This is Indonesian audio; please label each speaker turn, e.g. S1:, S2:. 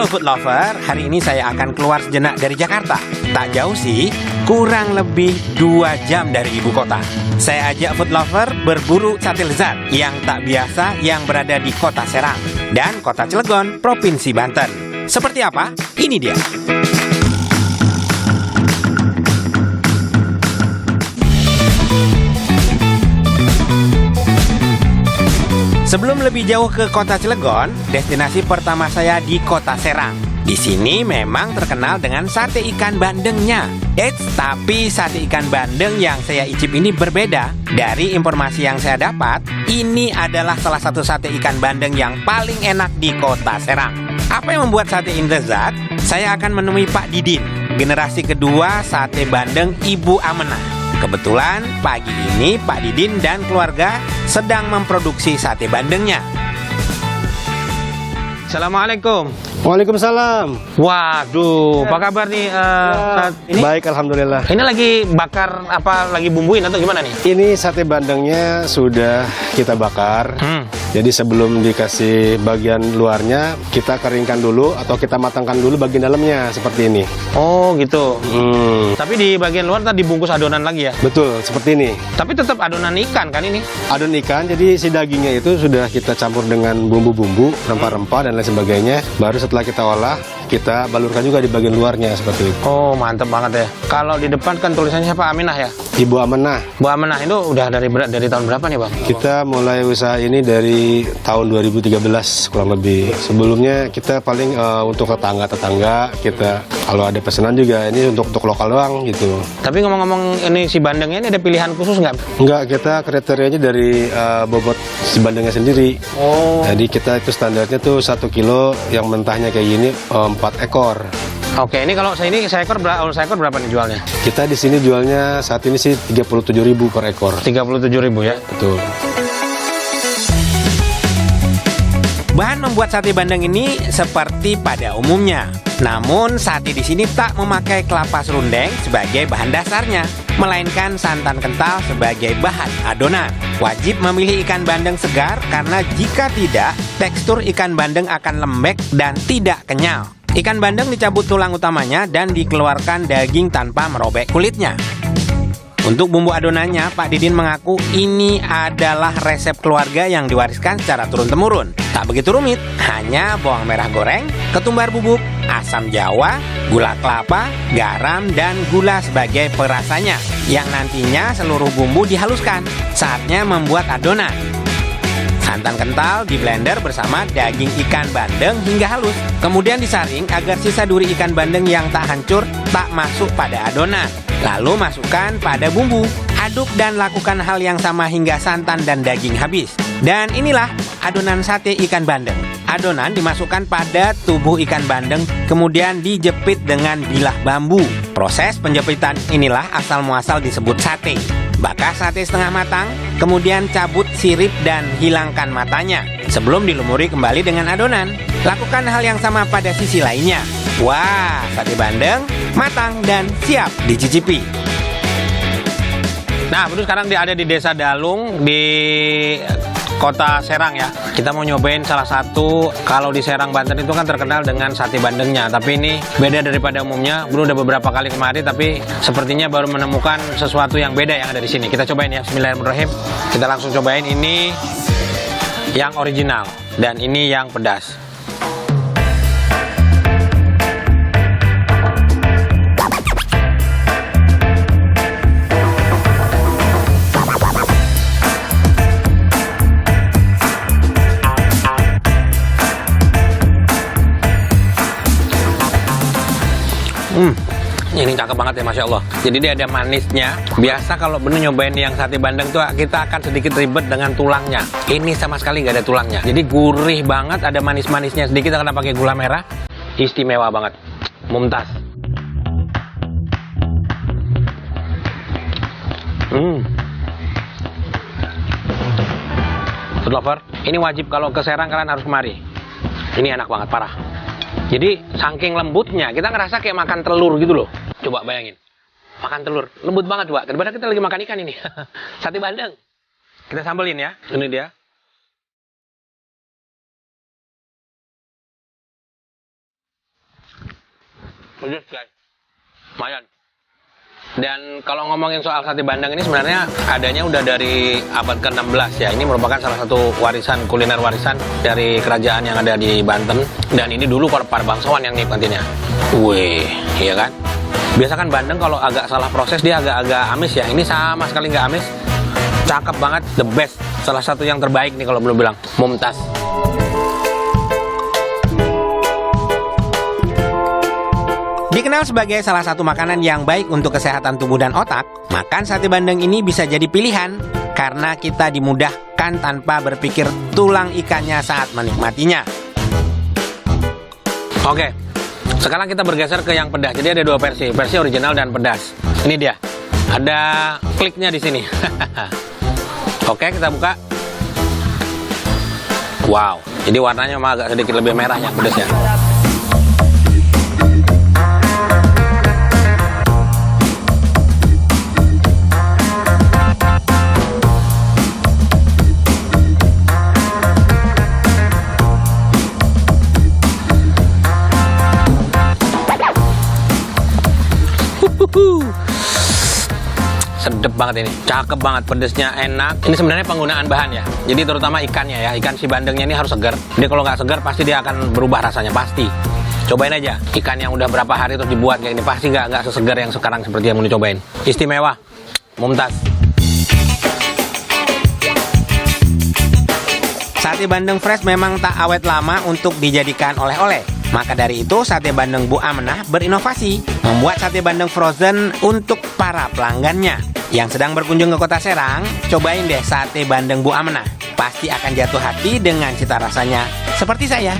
S1: Halo food lover, hari ini saya akan keluar sejenak dari Jakarta. Tak jauh sih, kurang lebih 2 jam dari ibu kota. Saya ajak food lover berburu sate lezat yang tak biasa yang berada di kota Serang dan kota Cilegon, Provinsi Banten. Seperti apa? Ini dia. Sebelum lebih jauh ke kota Cilegon, destinasi pertama saya di kota Serang. Di sini memang terkenal dengan sate ikan bandengnya. Tapi sate ikan bandeng yang saya icip ini berbeda. Dari informasi yang saya dapat, ini adalah salah satu sate ikan bandeng yang paling enak di kota Serang. Apa yang membuat sate ini lezat? Saya akan menemui Pak Didin, generasi kedua sate bandeng Ibu Amenah. Kebetulan pagi ini Pak Didin dan keluarga sedang memproduksi sate bandengnya. Assalamualaikum.
S2: Waalaikumsalam.
S1: Waduh, apa kabar nih? Ini?
S2: Baik, alhamdulillah.
S1: Ini lagi bakar apa? Lagi bumbuin atau gimana nih?
S2: Ini sate bandengnya sudah kita bakar. Jadi sebelum dikasih bagian luarnya, kita keringkan dulu atau kita matangkan dulu bagian dalamnya seperti ini.
S1: Oh gitu. Tapi di bagian luar tadi dibungkus adonan lagi ya?
S2: Betul, seperti ini.
S1: Tapi tetap adonan ikan kan ini?
S2: Adonan ikan, jadi si dagingnya itu sudah kita campur dengan bumbu-bumbu, rempah-rempah dan lain sebagainya. Baru setelah kita olah, kita balurkan juga di bagian luarnya seperti itu.
S1: Oh, mantep banget ya. Kalau di depan kan tulisannya siapa? Aminah ya?
S2: Ibu Amenah.
S1: Bu Amenah itu udah dari tahun berapa nih Bang?
S2: Kita mulai usaha ini dari tahun 2013 kurang lebih. Sebelumnya kita paling untuk tetangga-tetangga, kita kalau ada pesanan juga ini untuk lokal doang gitu.
S1: Tapi ngomong-ngomong ini si bandengnya ini ada pilihan khusus nggak?
S2: Enggak, kita kriterianya dari bobot si bandengnya sendiri.
S1: Oh.
S2: Jadi kita itu standarnya tuh 1 kilo yang mentahnya kayak gini 4 ekor.
S1: Oke, ini kalau saya seekor berapa nih jualnya?
S2: Kita di sini jualnya saat ini sih 37.000 per ekor.
S1: 37.000 ya?
S2: Betul.
S1: Bahan membuat sate bandeng ini seperti pada umumnya. Namun sate di sini tak memakai kelapa serundeng sebagai bahan dasarnya, melainkan santan kental sebagai bahan adonan. Wajib memilih ikan bandeng segar karena jika tidak, tekstur ikan bandeng akan lembek dan tidak kenyal. Ikan bandeng dicabut tulang utamanya dan dikeluarkan daging tanpa merobek kulitnya. Untuk bumbu adonannya, Pak Didin mengaku ini adalah resep keluarga yang diwariskan secara turun-temurun. Tak begitu rumit, hanya bawang merah goreng, ketumbar bubuk, asam jawa, gula kelapa, garam, dan gula sebagai perasanya, yang nantinya seluruh bumbu dihaluskan. Saatnya membuat adonan. Santan kental di blender bersama daging ikan bandeng hingga halus. Kemudian disaring agar sisa duri ikan bandeng yang tak hancur tak masuk pada adonan. Lalu masukkan pada bumbu. Aduk dan lakukan hal yang sama hingga santan dan daging habis. Dan inilah adonan sate ikan bandeng. Adonan dimasukkan pada tubuh ikan bandeng, kemudian dijepit dengan bilah bambu. Proses penjepitan inilah asal muasal disebut sate. Bakar sate setengah matang, kemudian cabut sirip dan hilangkan matanya sebelum dilumuri kembali dengan adonan. Lakukan hal yang sama pada sisi lainnya. Wah, sate bandeng matang dan siap dicicipi. Nah, betul, sekarang dia ada di Desa Dalung di Kota Serang ya. Kita mau nyobain salah satu, kalau di Serang Banten itu kan terkenal dengan sate bandengnya, tapi ini beda daripada umumnya. Bro udah beberapa kali kemari, tapi sepertinya baru menemukan sesuatu yang beda yang ada di sini. Kita cobain ya. Bismillahirrahmanirrahim. Kita langsung cobain ini yang original dan ini yang pedas. Ini cakep banget ya, Masya Allah. Jadi dia ada manisnya. Biasa kalau bener nyobain yang sate bandeng tuh kita akan sedikit ribet dengan tulangnya. Ini sama sekali nggak ada tulangnya. Jadi gurih banget, ada manis-manisnya sedikit karena pakai gula merah. Istimewa banget. Mumtaz. Food lover, ini wajib kalau ke Serang kalian harus kemari. Ini enak banget, parah. Jadi saking lembutnya, kita ngerasa kayak makan telur gitu loh. Coba bayangin, makan telur, lembut banget coba. Daripada kita lagi makan ikan ini. Sate bandeng. Kita sambelin ya, ini dia. Pedes guys, lumayan. Dan kalau ngomongin soal sate bandeng ini sebenarnya adanya udah dari abad ke-16 ya. Ini merupakan salah satu warisan kuliner warisan dari kerajaan yang ada di Banten. Dan ini dulu para bangsawan yang nikmatinya. Wih, iya kan? Biasa kan bandeng kalau agak salah proses dia agak-agak amis ya. Ini sama sekali nggak amis. Cakep banget, the best. Salah satu yang terbaik nih kalau belum bilang. Mumtaz. Dikenal sebagai salah satu makanan yang baik untuk kesehatan tubuh dan otak, makan sate bandeng ini bisa jadi pilihan karena kita dimudahkan tanpa berpikir tulang ikannya saat menikmatinya. Oke, sekarang kita bergeser ke yang pedas. Jadi ada dua versi original dan pedas. Ini dia, ada kliknya di sini. Oke, kita buka. Wow, jadi warnanya memang agak sedikit lebih merah yang pedasnya. Sedep banget ini, cakep banget, pedesnya enak. Ini sebenarnya penggunaan bahan ya. Jadi terutama ikannya ya, ikan si bandengnya ini harus segar. Dia kalau nggak segar pasti dia akan berubah rasanya, pasti. Cobain aja, ikan yang udah berapa hari terus dibuat kayak ini pasti nggak sesegar yang sekarang seperti yang mau dicobain. Istimewa, mumtaz. Sate bandeng fresh memang tak awet lama untuk dijadikan oleh-oleh. Maka dari itu sate bandeng Bu Amenah berinovasi membuat sate bandeng frozen untuk para pelanggannya. Yang sedang berkunjung ke kota Serang, cobain deh sate bandeng Bu Amenah. Pasti akan jatuh hati dengan cita rasanya seperti saya.